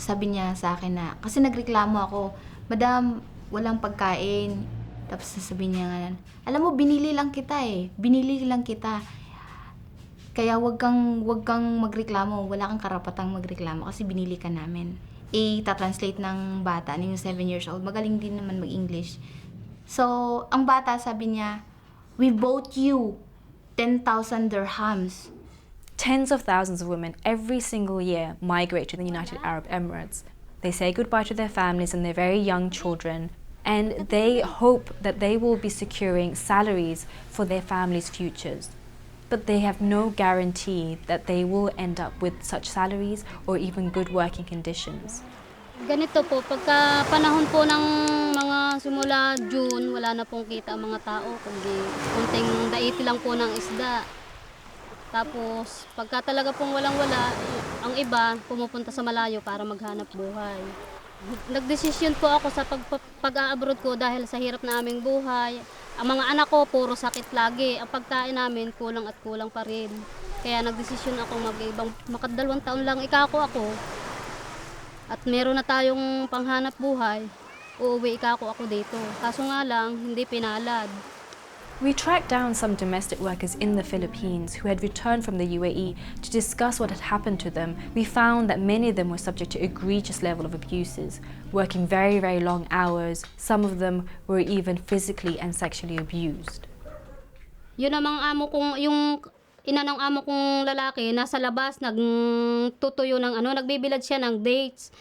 sabi niya sa akin na, kasi nagreklamo ako, "Madam, walang pagkain." Tapos sasabihin niya nga, "Alam mo, binili lang kita eh. Binili lang kita. Kaya wag kang magreklamo. Wala kang karapatang magreklamo kasi binili ka namin." I-translate ng bata, yung 7 years old. Magaling din naman mag-English. So, ang bata sabi niya, "We bought you 10,000 dirhams." Tens of thousands of women every single year migrate to the United Arab Emirates. They say goodbye to their families and their very young children, and they hope that they will be securing salaries for their families' futures. But they have no guarantee that they will end up with such salaries or even good working conditions. Ganito po, pagka panahon po ng mga simula June, wala na pong kita ang mga tao, kundi kunting daiti lang po ng isda. Tapos, pagka talaga pong walang-wala, ang iba pumupunta sa malayo para maghanap buhay. Nagdesisyon po ako sa pag-a-abroad ko dahil sa hirap na aming buhay. Ang mga anak ko, puro sakit lagi. Ang pagkain namin, kulang at kulang pa rin. Kaya nagdesisyon ako mag-ibang, makadalawang taon lang ikako ako. At meron na tayong panghanap buhay, uuwi ikako ako dito. Kaso nga lang, hindi pinalad. We tracked down some domestic workers in the Philippines who had returned from the UAE to discuss what had happened to them. We found that many of them were subject to egregious level of abuses, working very, very long hours. Some of them were even physically and sexually abused. Yun namang amo kong, yung ina ng amo kong lalaki, nasa labas, nagtutuyo ng nagbibilad siya ng dates.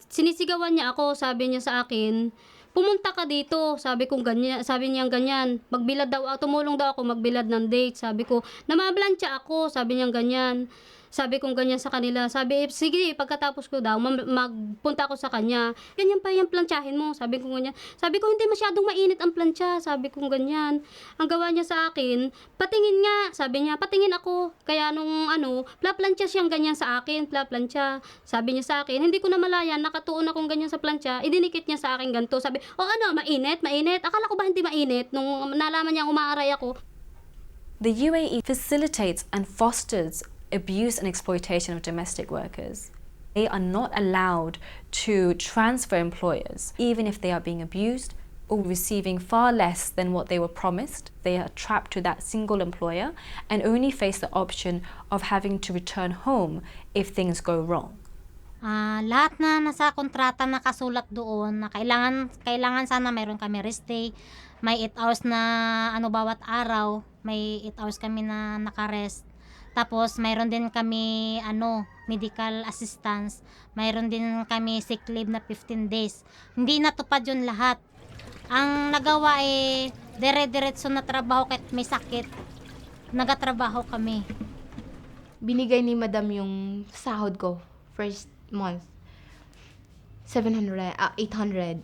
Sinisigawan niya ako, sabi niya sa akin, "Pumunta ka dito." Sabi kong ganyan, sabi niya ganyan, "Magbilad daw ako, tumulong daw ako magbilad ng date." Sabi ko, "Namablansya ako." Sabi niya ganyan. Sabi kong ganyan sa kanila. Sabi, "Sige, pagkatapos ko daw, magpunta ako sa kanya. Ganyan pa yung plantsahin mo." Sabi ko ganyan. Sabi ko, "Hindi masyadong mainit ang plantsa." Sabi kong ganyan. Ang gawa niya sa akin, "Patingin nga." Sabi niya, "Patingin ako." Kaya nung plaplantsa siyang ganyan sa akin, plaplantsa. Sabi niya sa akin, hindi ko na malayan, nakatuon akong ganyan sa plantsa, idinikit niya sa akin ganito. Sabi, "O mainit, mainit." Akala ko ba hindi mainit nung nalaman niya umaaray ako. The UAE facilitates and fosters abuse and exploitation of domestic workers. They are not allowed to transfer employers, even if they are being abused or receiving far less than what they were promised. They are trapped to that single employer and only face the option of having to return home if things go wrong. Lahat na nasa kontrata nakasulat doon na kailangan sana mayroon kami rest day, may 8 hours na bawat araw, may 8 hours kami na nakarest. Tapos mayroon din kami medical assistance, mayroon din kami sick leave na 15 days. Hindi natupad yun lahat. Ang nagawa dire-diretso na trabaho kahit may sakit. Nagatrabaho kami. Binigay ni madam yung sahod ko, first month. 800.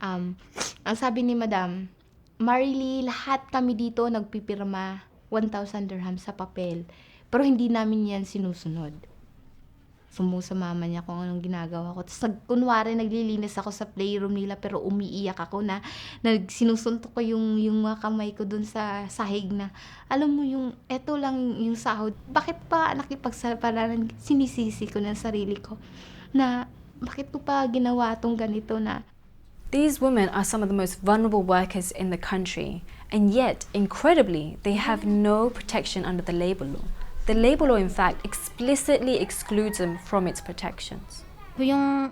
Ang sabi ni madam, "Marily, lahat kami dito nagpipirma 1,000 dirham sa papel. Pero hindi namin yan sinusunod." Sumusumama niya kung anong ginagawa ko. Tapos kunwari naglilinis ako sa playroom nila pero umiiyak ako na sinusuntok ko yung mga kamay ko dun sa sahig na, alam mo yung eto lang yung sahod. Bakit pa nakipagsapalaran? Sinisisi ko ng sarili ko na bakit ko pa ginawa tong ganito na. These women are some of the most vulnerable workers in the country, and yet, incredibly, they have no protection under the labour law. The labour law, in fact, explicitly excludes them from its protections. Yung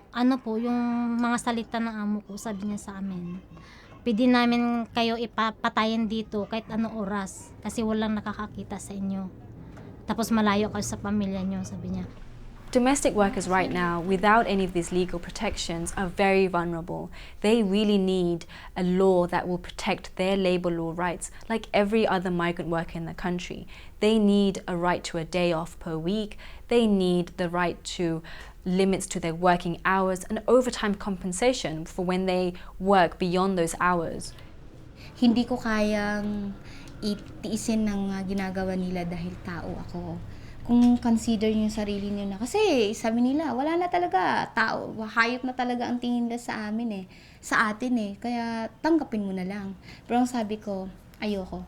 yung mga salita ng amo ko, sabi niya sa amin, "Pwede namin kayo ipapatayin dito kahit ano oras kasi walang nakakakita sa inyo. Tapos malayo kayo sa pamilya niyo," sabi niya. Domestic workers right now, without any of these legal protections, are very vulnerable. They really need a law that will protect their labour law rights, like every other migrant worker in the country. They need a right to a day off per week. They need the right to limits to their working hours and overtime compensation for when they work beyond those hours. Hindi ko kayang itiisin ng ginagawa nila dahil tao ako. Kung consider niyo yung sarili niyo na, kasi sabi nila, wala na talaga, tao, hayop na talaga ang tingin nila sa amin sa atin kaya tanggapin mo na lang. Pero ang sabi ko, ayoko.